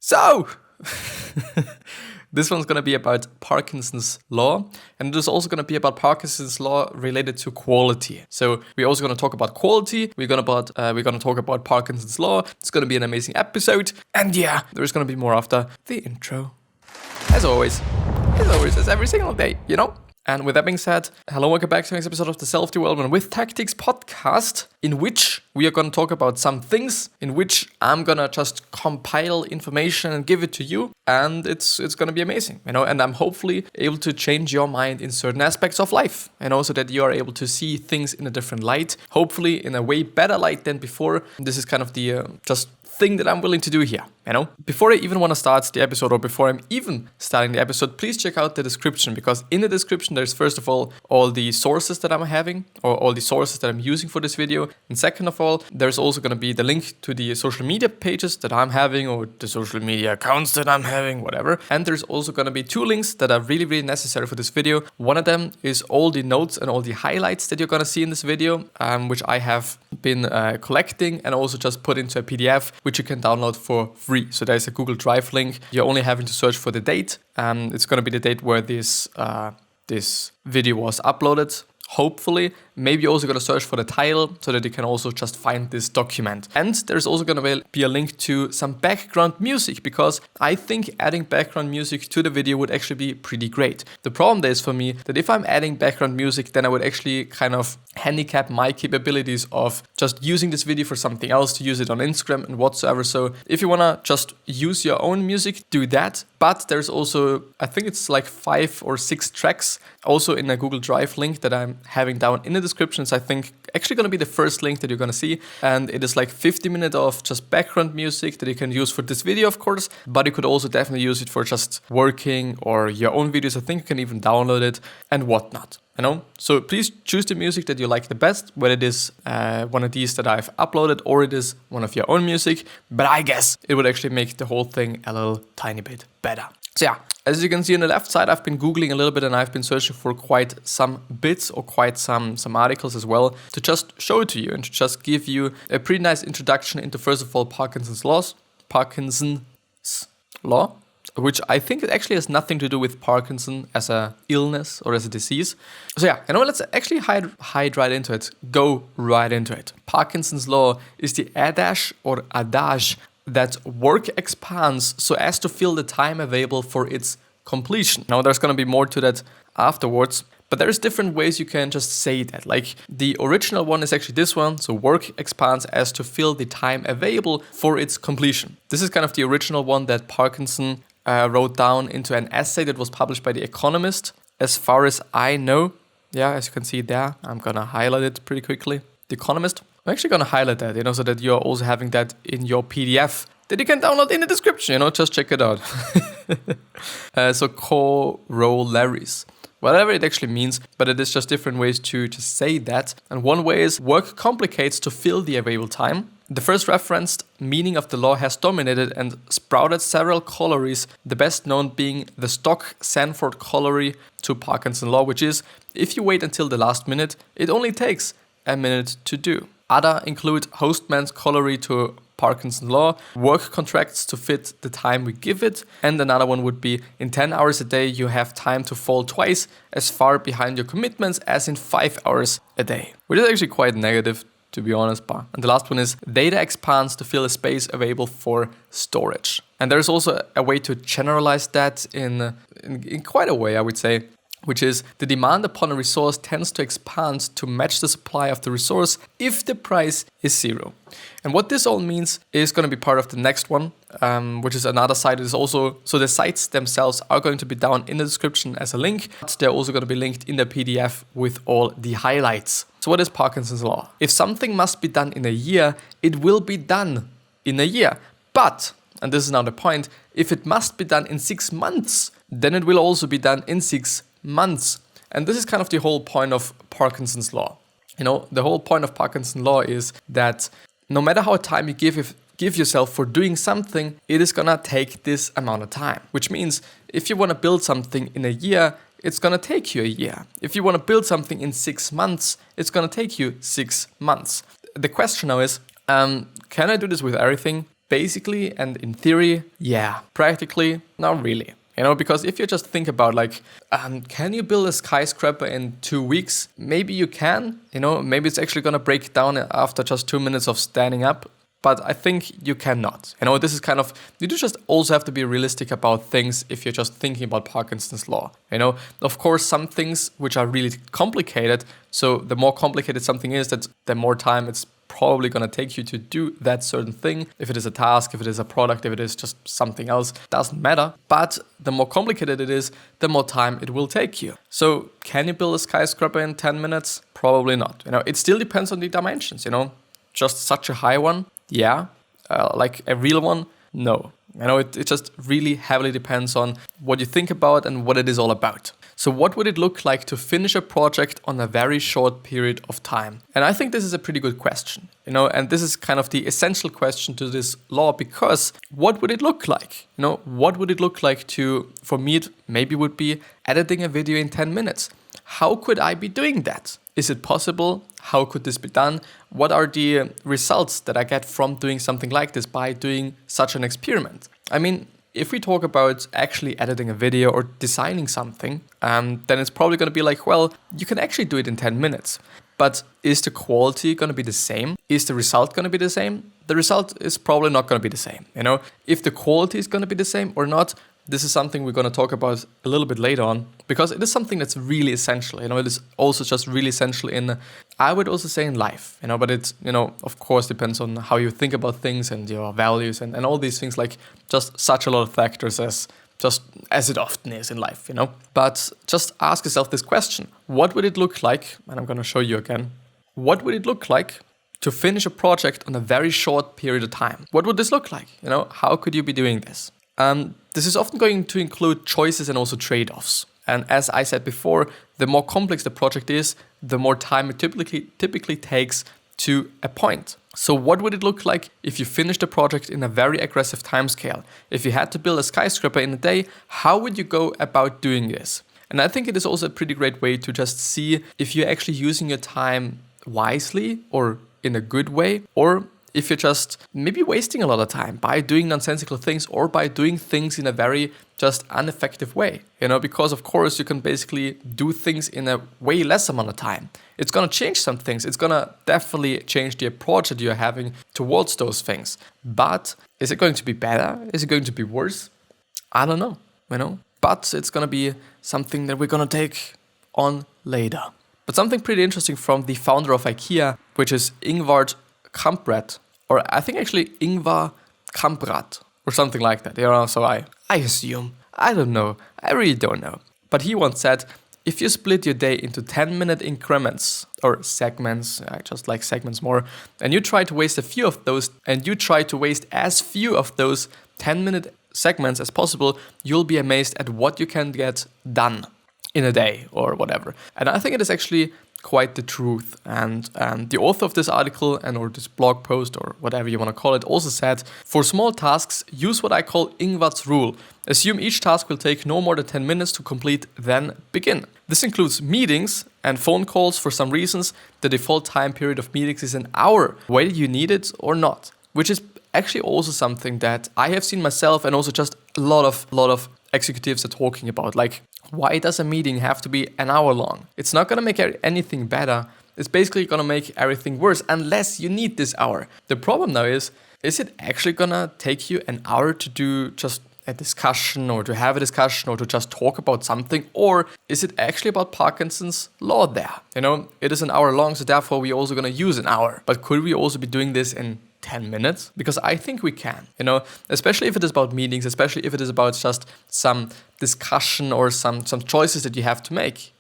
So, this one's going to be about Parkinson's law, and it is also going to be about Parkinson's law related to quality. So we're also going to talk about quality. We're going to talk about Parkinson's law. It's going to be an amazing episode, and yeah, there's going to be more after the intro. As always, as every single day, you know. And with that being said, hello, welcome back to the next episode of the Self-Development with Tactics podcast, in which we are going to talk about some things, in which I'm going to just compile information and give it to you. And it's going to be amazing, you know, and I'm hopefully able to change your mind in certain aspects of life, and also that you are able to see things in a different light, hopefully in a way better light than before. This is kind of the just thing that I'm willing to do here, you know. Before I even want to start the episode, or before I'm even starting the episode, please check out the description, because in the description there's first of all the sources that I'm having, or all the sources that I'm using for this video, and second of all there's also going to be the link to the social media pages that I'm having, or the social media accounts that I'm having, whatever. And there's also going to be two links that are really, really necessary for this video. One of them is all the notes and all the highlights that you're going to see in this video, which I have been collecting and also just put into a PDF, which you can download for free. So there's a Google Drive link. You're only having to search for the date. It's going to be the date where this video was uploaded. Hopefully, maybe you're also going to search for the title so that you can also just find this document. And there's also going to be a link to some background music, because I think adding background music to the video would actually be pretty great. The problem there is for me that if I'm adding background music, then I would actually kind of handicap my capabilities of just using this video for something else, to use it on Instagram and whatsoever. So if you want to just use your own music, do that. But there's also, I think it's like 5 or 6 tracks also in a Google Drive link that I'm having down in the descriptions. I think actually going to be the first link that you're going to see. And it is like 50 minutes of just background music that you can use for this video, of course. But you could also definitely use it for just working or your own videos. I think you can even download it and whatnot. You know? So please choose the music that you like the best, whether it is one of these that I've uploaded or it is one of your own music. But I guess it would actually make the whole thing a little tiny bit better. So yeah, as you can see on the left side, I've been Googling a little bit and I've been searching for quite some bits or quite some articles as well to just show it to you and to just give you a pretty nice introduction into, first of all, Parkinson's law, which I think it actually has nothing to do with Parkinson as a illness or as a disease. So yeah, you know, let's actually hide right into it. Go right into it. Parkinson's law is the adage that work expands so as to fill the time available for its completion. Now there's going to be more to that afterwards, but there's different ways you can just say that. Like the original one is actually this one. So work expands as to fill the time available for its completion. This is kind of the original one that Parkinson wrote down into an essay that was published by The Economist. As far as I know, yeah, as you can see there, I'm going to highlight it pretty quickly. The Economist. I'm actually going to highlight that, you know, so that you're also having that in your PDF that you can download in the description, you know, just check it out. So corollaries, whatever it actually means, but it is just different ways to say that. And one way is work complicates to fill the available time. The first referenced meaning of the law has dominated and sprouted several corollaries, the best known being the stock Sanford corollary to Parkinson's law, which is, if you wait until the last minute, it only takes a minute to do. Other include Hostman's corollary to Parkinson's law, work contracts to fit the time we give it, and another one would be, in 10 hours a day you have time to fall twice as far behind your commitments as in 5 hours a day, which is actually quite negative, to be honest. And the last one is, data expands to fill a space available for storage. And there's also a way to generalize that in quite a way, I would say, which is the demand upon a resource tends to expand to match the supply of the resource if the price is zero. And what this all means is going to be part of the next one, which is another site. Is also, so the sites themselves are going to be down in the description as a link, but they're also going to be linked in the PDF with all the highlights. So what is Parkinson's law? If something must be done in a year, it will be done in a year. But, and this is now the point, if it must be done in 6 months, then it will also be done in 6 months. And this is kind of the whole point of Parkinson's law. You know, the whole point of Parkinson's law is that no matter how time you give yourself for doing something, it is gonna take this amount of time. Which means if you want to build something in a year, it's gonna take you a year. If you want to build something in 6 months, it's gonna take you 6 months. The question now is, can I do this with everything? Basically, and in theory, yeah. Practically, not really. Because if you just think about can you build a skyscraper in 2 weeks? Maybe you can, maybe it's actually going to break down after just 2 minutes of standing up. But I think you cannot. This is you do just also have to be realistic about things if you're just thinking about Parkinson's law. Of course, some things which are really complicated. So the more complicated something is, the more time it's probably going to take you to do that certain thing. If it is a task, if it is a product, if it is just something else, doesn't matter. But the more complicated it is, the more time it will take you. So can you build a skyscraper in 10 minutes? Probably not. It still depends on the dimensions, Just such a high one? Yeah. Like a real one? No. It just really heavily depends on what you think about and what it is all about. So what would it look like to finish a project on a very short period of time? And I think this is a pretty good question, and this is kind of the essential question to this law, because what would it look like? What would it look like for me, it maybe would be editing a video in 10 minutes. How could I be doing that? Is it possible? How could this be done? What are the results that I get from doing something like this by doing such an experiment? I mean, if we talk about actually editing a video or designing something, then it's probably going to be like, well, you can actually do it in 10 minutes. But is the quality going to be the same? Is the result going to be the same? The result is probably not going to be the same. If the quality is going to be the same or not, this is something we're going to talk about a little bit later on, because it is something that's really essential. It is also just really essential in, I would also say, in life. But it's, of course, depends on how you think about things and your values and all these things, like just such a lot of factors as it often is in life, But just ask yourself this question. What would it look like? And I'm going to show you again. What would it look like to finish a project on a very short period of time? What would this look like? How could you be doing this? This is often going to include choices and also trade-offs. And as I said before, the more complex the project is, the more time it typically takes to a point. So what would it look like if you finished a project in a very aggressive timescale? If you had to build a skyscraper in a day, how would you go about doing this? And I think it is also a pretty great way to just see if you're actually using your time wisely or in a good way, or if you're just maybe wasting a lot of time by doing nonsensical things or by doing things in a very just ineffective way, because of course you can basically do things in a way less amount of time. It's going to change some things. It's going to definitely change the approach that you're having towards those things. But is it going to be better? Is it going to be worse? I don't know, but it's going to be something that we're going to take on later. But something pretty interesting from the founder of IKEA, which is Ingvar Kamprad, or I think actually Ingvar Kamprad, or something like that. So I assume. I don't know. I really don't know. But he once said, if you split your day into 10-minute increments or segments, I just like segments more, and you try to waste as few of those 10-minute segments as possible, you'll be amazed at what you can get done in a day or whatever. And I think it is actually quite the truth. And the author of this article or this blog post or whatever you want to call it also said, for small tasks, use what I call Ingvar's rule. Assume each task will take no more than 10 minutes to complete, then begin. This includes meetings and phone calls. For some reasons, the default time period of meetings is an hour, whether you need it or not, which is actually also something that I have seen myself and also just a lot of executives are talking about. Like, why does a meeting have to be an hour long? It's not going to make anything better. It's basically going to make everything worse unless you need this hour. The problem now is it actually going to take you an hour to do just a discussion or to have a discussion or to just talk about something? Or is it actually about Parkinson's law there? It is an hour long, so therefore we're also going to use an hour. But could we also be doing this in 10 minutes? Because I think we can, especially if it is about meetings, especially if it is about just some discussion or some choices that you have to make.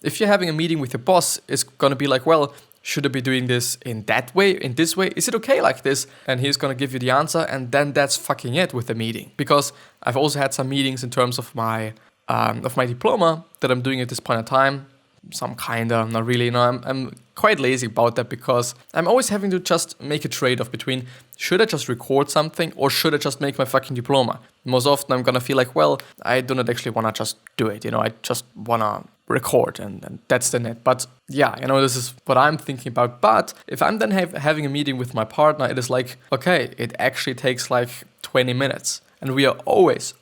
If you're having a meeting with your boss, it's going to be like, well, should I be doing this in that way, in this way? Is it okay like this? And he's going to give you the answer, and then that's fucking it with the meeting. Because I've also had some meetings in terms of my diploma that I'm doing at this point in time. some kinda, not really. I'm quite lazy about that because I'm always having to just make a trade-off between should I just record something or should I just make my fucking diploma? Most often I'm gonna feel like, well, I do not actually wanna just do it, I just wanna record and that's the net. But yeah, this is what I'm thinking about. But if I'm then having a meeting with my partner, it is like, okay, it actually takes like 20 minutes. And we are always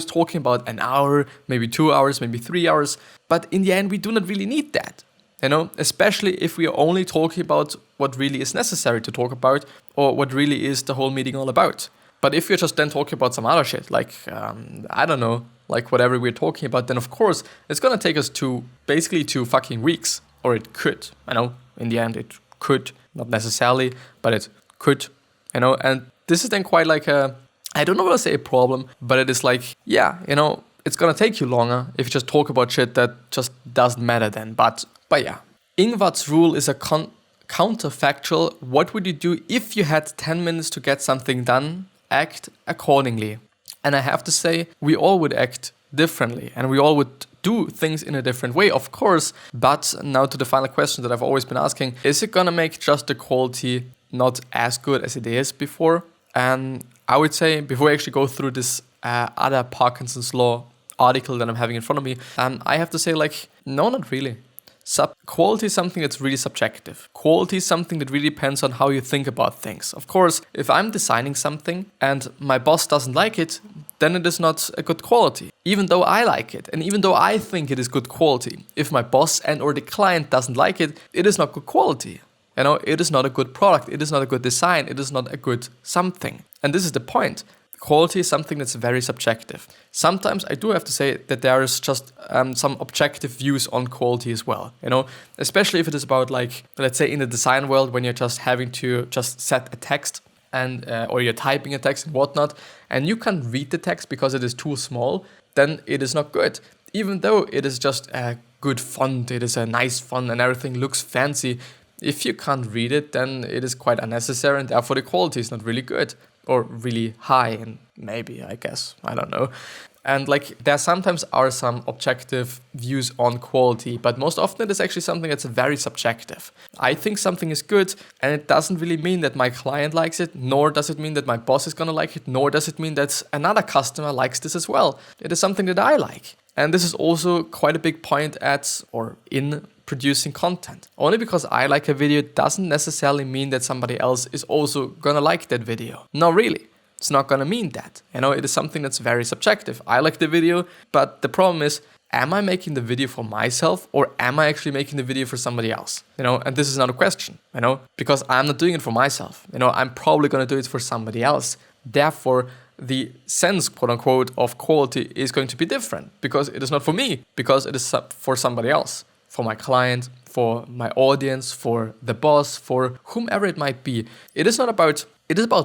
talking about an hour, maybe 2 hours, maybe 3 hours. But in the end, we do not really need that, especially if we are only talking about what really is necessary to talk about or what really is the whole meeting all about. But if you're just then talking about some other shit, like, I don't know, like whatever we're talking about, then of course, it's going to take us basically 2 fucking weeks. Or it could, in the end, it could, not necessarily, but it could, and this is then quite like I don't know what to say a problem, but it is like, yeah, it's gonna take you longer if you just talk about shit that just doesn't matter then. But yeah. Ingvar's rule is a counterfactual. What would you do if you had 10 minutes to get something done? Act accordingly. And I have to say, we all would act differently and we all would do things in a different way, of course. But now to the final question that I've always been asking, is it gonna make just the quality not as good as it is before? And I would say, before I actually go through this other Parkinson's Law article that I'm having in front of me, I have to say, like, no, not really. Quality is something that's really subjective. Quality is something that really depends on how you think about things. Of course, if I'm designing something and my boss doesn't like it, then it is not a good quality. Even though I like it, and even though I think it is good quality, if my boss and or the client doesn't like it, it is not good quality. It is not a good product, it is not a good design, it is not a good something. And this is the point. Quality is something that's very subjective. Sometimes I do have to say that there is just some objective views on quality as well, especially if it is about, like, let's say in the design world, when you're just having to just set a text and or you're typing a text and whatnot, and you can't read the text because it is too small, then it is not good. Even though it is just a good font, it is a nice font and everything looks fancy, if you can't read it, then it is quite unnecessary and therefore the quality is not really good or really high, and maybe, I guess, I don't know. And like there sometimes are some objective views on quality, but most often it is actually something that's very subjective. I think something is good and it doesn't really mean that my client likes it, nor does it mean that my boss is gonna like it, nor does it mean that another customer likes this as well. It is something that I like. And this is also quite a big point in producing content. Only because I like a video doesn't necessarily mean that somebody else is also gonna like that video. No, really. It's not gonna mean that. It is something that's very subjective. I like the video, but the problem is, am I making the video for myself or am I actually making the video for somebody else? And this is not a question, because I'm not doing it for myself. I'm probably gonna do it for somebody else. Therefore, the sense, quote unquote, of quality is going to be different because it is not for me, because it is for somebody else. For my client, for my audience, for the boss, for whomever it might be. It is about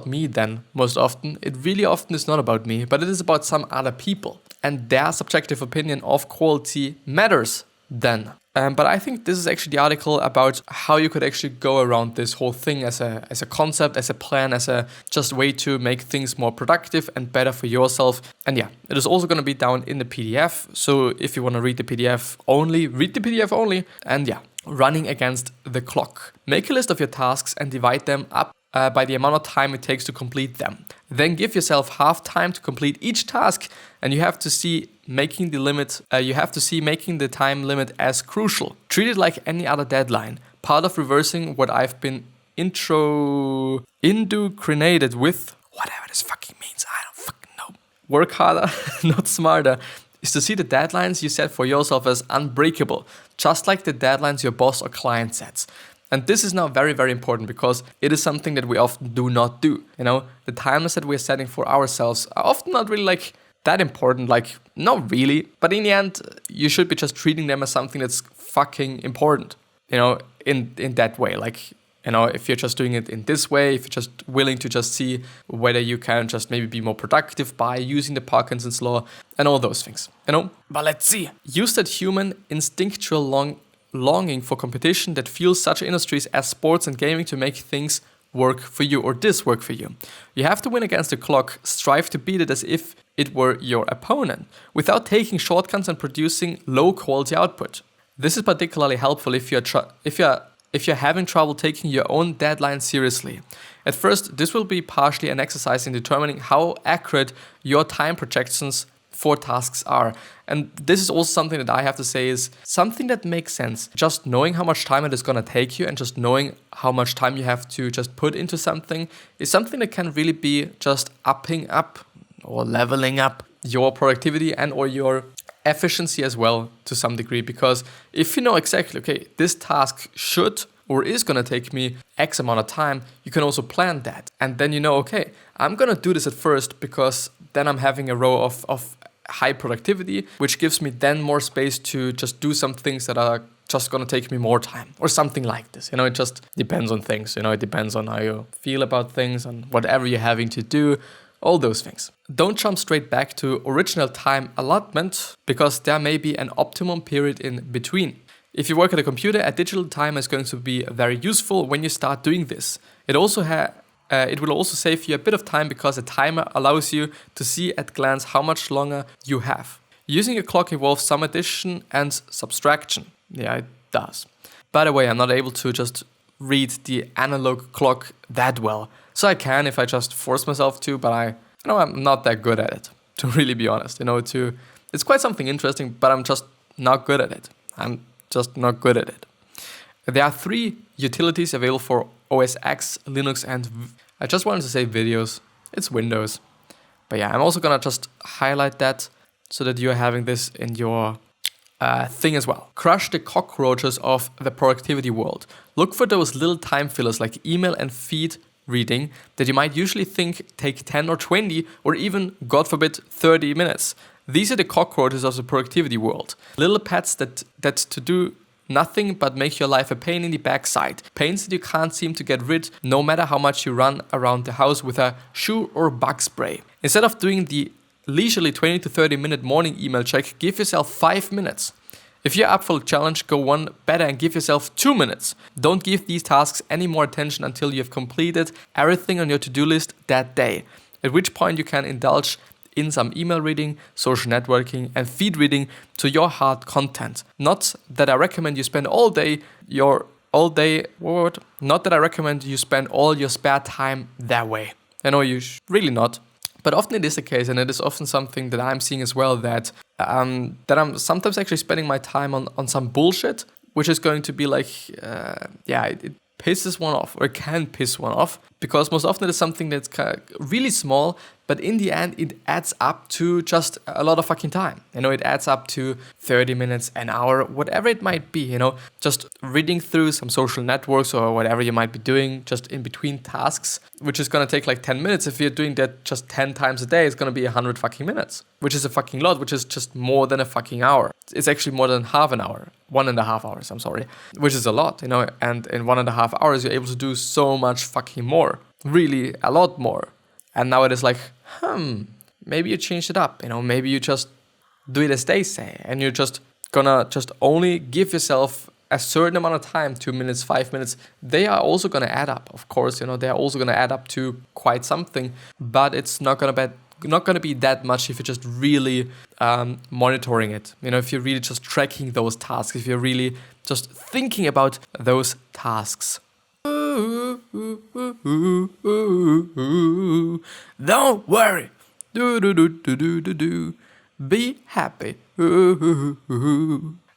me then, most often. It really often is not about me, but it is about some other people. And their subjective opinion of quality matters then. But I think this is actually the article about how you could actually go around this whole thing as a concept, as a plan, as a just way to make things more productive and better for yourself. And yeah, it is also going to be down in the PDF. So if you want to read the PDF only, read the PDF only. And yeah, running against the clock. Make a list of your tasks and divide them up by the amount of time it takes to complete them. Then give yourself half time to complete each task, and you have to see making the time limit as crucial. Treat it like any other deadline. Part of reversing what I've been indoctrinated with, whatever this fucking means, I don't fucking know. Work harder, not smarter, is to see the deadlines you set for yourself as unbreakable, just like the deadlines your boss or client sets. And this is now very, very important because it is something that we often do not do. The timelines that we're setting for ourselves are often not really like that important, like not really. But in the end, you should be just treating them as something that's fucking important, in that way. Like, if you're just doing it in this way, if you're just willing to just see whether you can just maybe be more productive by using the Parkinson's Law and all those things, But let's see. Use that human instinctual longing for competition that fuels such industries as sports and gaming to make things work for you or this work for you. You have to win against the clock, strive to beat it as if it were your opponent, without taking shortcuts and producing low quality output. This is particularly helpful if you're having trouble taking your own deadline seriously. At first, this will be partially an exercise in determining how accurate your time projections for tasks are. And this is also something that I have to say is something that makes sense. Just knowing how much time it is going to take you and just knowing how much time you have to just put into something is something that can really be just upping up or leveling up your productivity and or your efficiency as well to some degree. Because if you know exactly, okay, this task should or is going to take me X amount of time, you can also plan that. And then you know, okay, I'm going to do this at first because then I'm having a row of high productivity, which gives me then more space to just do some things that are just going to take me more time or something like this. It just depends on things. It depends on how you feel about things and whatever you're having to do, all those things. Don't jump straight back to original time allotment because there may be an optimum period in between. If you work at a computer, a digital timer is going to be very useful when you start doing this. It will also save you a bit of time because a timer allows you to see at glance how much longer you have. Using a clock involves some addition and subtraction. Yeah, it does. By the way, I'm not able to just read the analog clock that well. So I can if I just force myself to, but I'm not that good at it, to really be honest. It's quite something interesting, but I'm just not good at it. There are 3 utilities available for OS X, Linux, and I just wanted to say videos. It's Windows. But yeah, I'm also gonna just highlight that so that you're having this in your thing as well. Crush the cockroaches of the productivity world. Look for those little time fillers like email and feed reading that you might usually think take 10 or 20 or even, God forbid, 30 minutes. These are the cockroaches of the productivity world. Little pets that to do nothing but make your life a pain in the backside. Pains that you can't seem to get rid no matter how much you run around the house with a shoe or bug spray. Instead of doing the leisurely 20 to 30 minute morning email check, give yourself 5 minutes. If you're up for a challenge, go one better and give yourself 2 minutes. Don't give these tasks any more attention until you have completed everything on your to-do list that day, at which point you can indulge in some email reading, social networking, and feed reading to your heart content. Not that I recommend you spend all your spare time that way. I know really not. But often it is the case, and it is often something that I'm seeing as well, that I'm sometimes actually spending my time on some bullshit, which is going to be like, it pisses one off, or it can piss one off, because most often it is something that's kind of really small, but in the end it adds up to just a lot of fucking time. It adds up to 30 minutes, an hour, whatever it might be, just reading through some social networks or whatever you might be doing just in between tasks, which is going to take like 10 minutes. If you're doing that just 10 times a day, it's going to be 100 fucking minutes, which is a fucking lot, which is just more than a fucking hour. It's actually more than half an hour, 1.5 hours, which is a lot, and in 1.5 hours, you're able to do so much fucking more, really a lot more. And now it is like, maybe you change it up, maybe you just do it as they say, and you're just gonna just only give yourself a certain amount of time, 2 minutes, 5 minutes. They are also gonna add up, of course, they are also gonna add up to quite something, but it's not gonna be that much if you're just really monitoring it. If you're really just tracking those tasks, if you're really just thinking about those tasks. Don't worry. Be happy.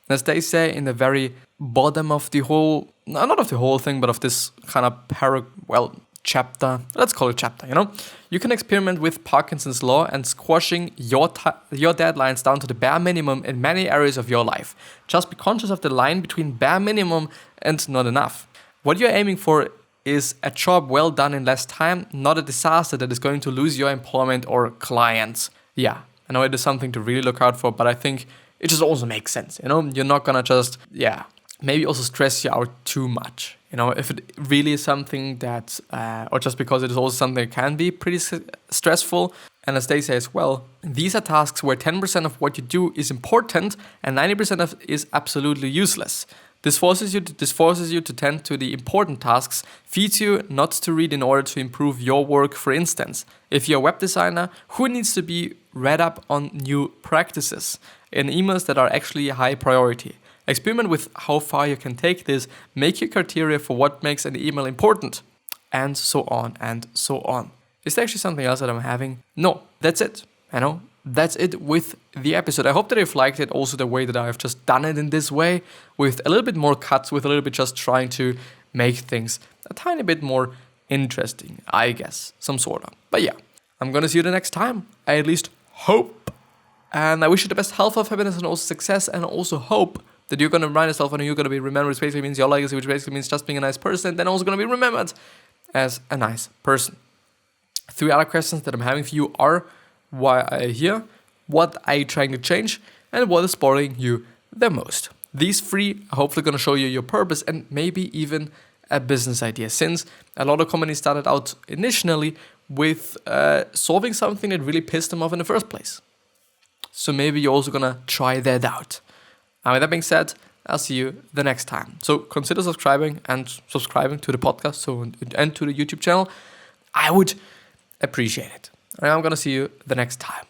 As they say in the very bottom of the whole, not of the whole thing, but of this kind of chapter. Let's call it chapter, You can experiment with Parkinson's law and squashing your deadlines down to the bare minimum in many areas of your life. Just be conscious of the line between bare minimum and not enough. What you're aiming for is a job well done in less time, not a disaster that is going to lose your employment or clients. Yeah, I know it is something to really look out for, but I think it just also makes sense. You're not gonna just, maybe also stress you out too much. If it really is something that, or just because it is also something that can be pretty stressful. And as they say as well, these are tasks where 10% of what you do is important and 90% of it is absolutely useless. This forces you to tend to the important tasks, feeds you not to read in order to improve your work. For instance, if you're a web designer, who needs to be read up on new practices and emails that are actually a high priority? Experiment with how far you can take this, make your criteria for what makes an email important, and so on and so on. Is there actually something else that I'm having? No, that's it. That's it with the episode. I hope that you've liked it also the way that I've just done it in this way, with a little bit more cuts, with a little bit just trying to make things a tiny bit more interesting, I guess, some sort of. But yeah, I'm gonna see you the next time. I at least hope. And I wish you the best health, happiness, and also success, and also hope that you're gonna remind yourself when you're gonna be remembered, which basically means your legacy, which basically means just being a nice person, and then also gonna be remembered as a nice person. 3 other questions that I'm having for you are: why are you here? What are you trying to change? And what is bothering you the most? These 3 are hopefully going to show you your purpose and maybe even a business idea, since a lot of companies started out initially with solving something that really pissed them off in the first place. So maybe you're also going to try that out. And with that being said, I'll see you the next time. So consider subscribing to the podcast and to the YouTube channel. I would appreciate it. And I'm going to see you the next time.